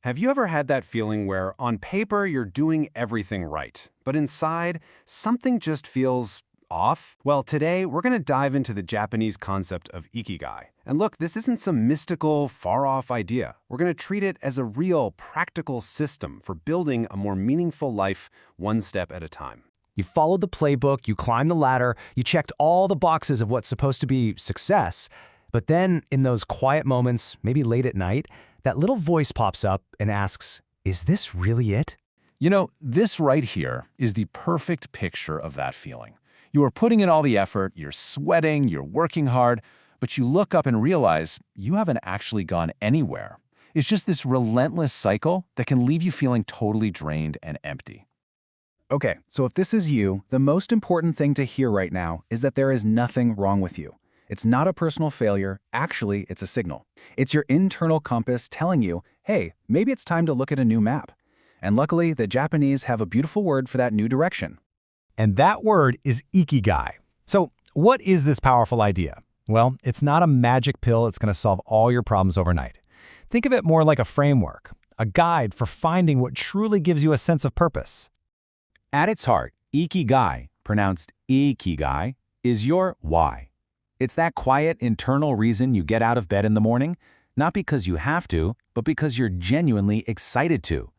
Have you ever had that feeling where on paper you're doing everything right, but inside something just feels off? Well, today we're going to dive into the Japanese concept of Ikigai. And look, this isn't some mystical, far-off idea. We're going to treat it as a real, practical system for building a more meaningful life one step at a time. You followed the playbook, you climbed the ladder, you checked all the boxes of what's supposed to be success. But then, in those quiet moments, maybe late at night, that little voice pops up and asks, is this really it? You know, this right here is the perfect picture of that feeling. You are putting in all the effort, you're sweating, you're working hard, but you look up and realize you haven't actually gone anywhere. It's just this relentless cycle that can leave you feeling totally drained and empty. Okay, so if this is you, the most important thing to hear right now is that there is nothing wrong with you. It's not a personal failure. Actually, it's a signal. It's your internal compass telling you, hey, maybe it's time to look at a new map. And luckily, the Japanese have a beautiful word for that new direction. And that word is Ikigai. So what is this powerful idea? Well, it's not a magic pill that's going to solve all your problems overnight. Think of it more like a framework, a guide for finding what truly gives you a sense of purpose. At its heart, Ikigai, pronounced Ikigai, is your why. It's that quiet internal reason you get out of bed in the morning, not because you have to, but because you're genuinely excited to.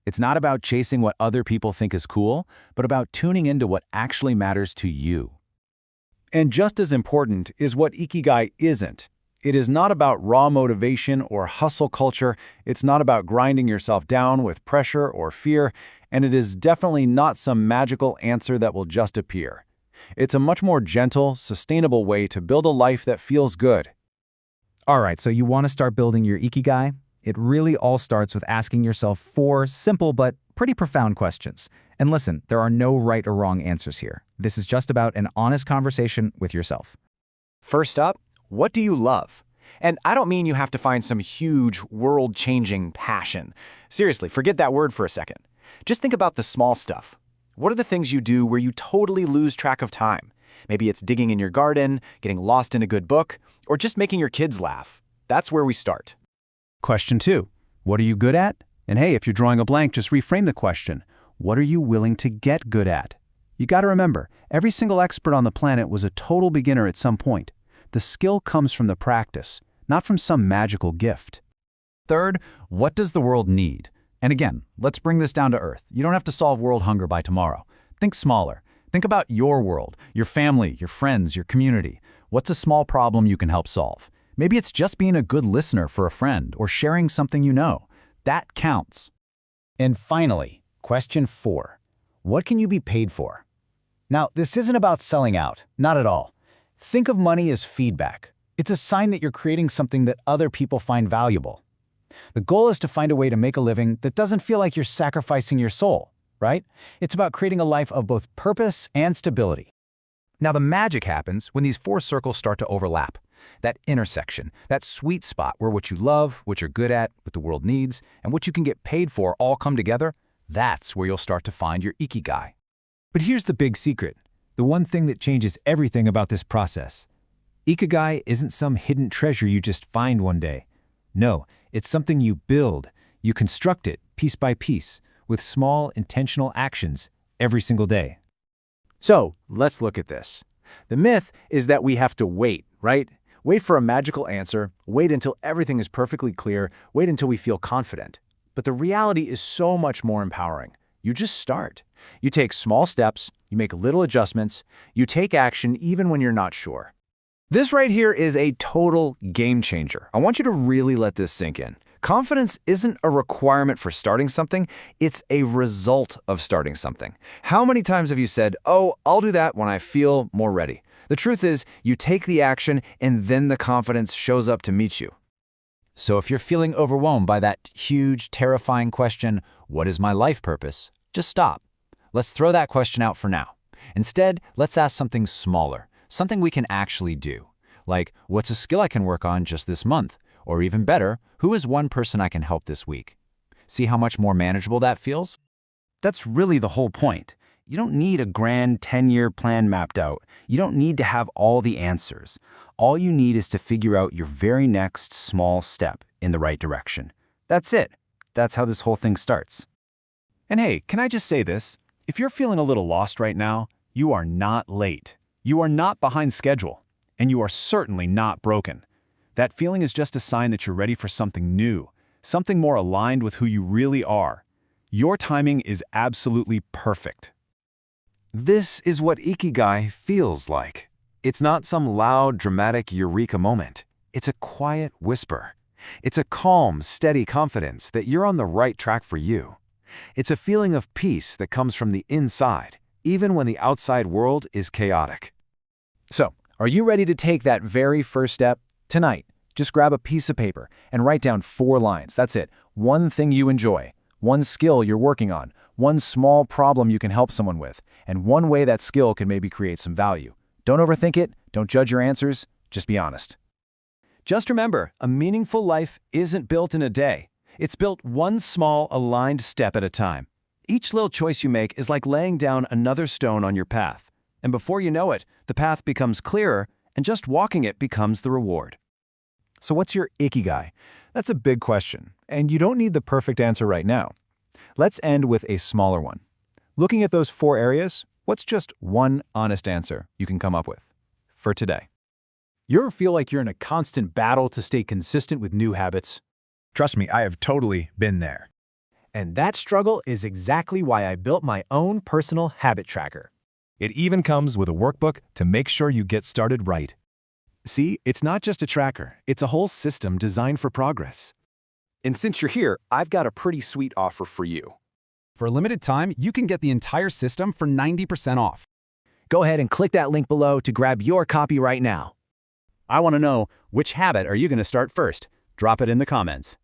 It's not about chasing what other people think is cool, but about tuning into what actually matters to you. And just as important is what Ikigai isn't. It is not about raw motivation or hustle culture. It's not about grinding yourself down with pressure or fear, and it is definitely not some magical answer that will just appear. It's a much more gentle, sustainable way to build a life that feels good. All right, so you want to start building your Ikigai? It really all starts with asking yourself 4 simple but pretty profound questions. And listen, there are no right or wrong answers here. This is just about an honest conversation with yourself. First up, what do you love? And I don't mean you have to find some huge, world-changing passion. Seriously, forget that word for a second. Just think about the small stuff. What are the things you do where you totally lose track of time? Maybe it's digging in your garden, getting lost in a good book, or just making your kids laugh. That's where we start. Question 2. What are you good at? And hey, if you're drawing a blank, just reframe the question. What are you willing to get good at? You got to remember, every single expert on the planet was a total beginner at some point. The skill comes from the practice, not from some magical gift. Third, what does the world need? And again, let's bring this down to earth. You don't have to solve world hunger by tomorrow. Think smaller. Think about your world, your family, your friends, your community. What's a small problem you can help solve? Maybe it's just being a good listener for a friend or sharing something you know. That counts. And finally, question 4. What can you be paid for? Now, this isn't about selling out, not at all. Think of money as feedback. It's a sign that you're creating something that other people find valuable. The goal is to find a way to make a living that doesn't feel like you're sacrificing your soul, right? It's about creating a life of both purpose and stability. Now, the magic happens when these 4 circles start to overlap. That intersection, that sweet spot where what you love, what you're good at, what the world needs, and what you can get paid for all come together, that's where you'll start to find your Ikigai. But here's the big secret, the one thing that changes everything about this process. Ikigai isn't some hidden treasure you just find one day. No, it's something you build. You construct it piece by piece with small, intentional actions every single day. So, let's look at this. The myth is that we have to wait, right? Wait for a magical answer, wait until everything is perfectly clear, wait until we feel confident. But the reality is so much more empowering. You just start. You take small steps, you make little adjustments, you take action even when you're not sure. This right here is a total game changer. I want you to really let this sink in. Confidence isn't a requirement for starting something, it's a result of starting something. How many times have you said, oh, I'll do that when I feel more ready? The truth is, you take the action and then the confidence shows up to meet you. So if you're feeling overwhelmed by that huge, terrifying question, what is my life purpose? Just stop. Let's throw that question out for now. Instead, let's ask something smaller, something we can actually do. Like, what's a skill I can work on just this month? Or even better, who is one person I can help this week? See how much more manageable that feels? That's really the whole point. You don't need a grand 10-year plan mapped out. You don't need to have all the answers. All you need is to figure out your very next small step in the right direction. That's it. That's how this whole thing starts. And hey, can I just say this? If you're feeling a little lost right now, you are not late. You are not behind schedule. And you are certainly not broken. That feeling is just a sign that you're ready for something new, something more aligned with who you really are. Your timing is absolutely perfect. This is what Ikigai feels like. It's not some loud, dramatic eureka moment. It's a quiet whisper. It's a calm, steady confidence that you're on the right track for you. It's a feeling of peace that comes from the inside, even when the outside world is chaotic. So, are you ready to take that very first step? Tonight, just grab a piece of paper and write down 4 lines. That's it. One thing you enjoy, one skill you're working on, one small problem you can help someone with, and one way that skill can maybe create some value. Don't overthink it. Don't judge your answers. Just be honest. Just remember, a meaningful life isn't built in a day. It's built one small, aligned step at a time. Each little choice you make is like laying down another stone on your path. And before you know it, the path becomes clearer, and just walking it becomes the reward. So what's your Ikigai? That's a big question, and you don't need the perfect answer right now. Let's end with a smaller one. Looking at those 4 areas, what's just one honest answer you can come up with for today? You ever feel like you're in a constant battle to stay consistent with new habits? Trust me, I have totally been there. And that struggle is exactly why I built my own personal habit tracker. It even comes with a workbook to make sure you get started right. See, it's not just a tracker, it's a whole system designed for progress. And since you're here, I've got a pretty sweet offer for you. For a limited time, you can get the entire system for 90% off. Go ahead and click that link below to grab your copy right now. I want to know, which habit are you going to start first? Drop it in the comments.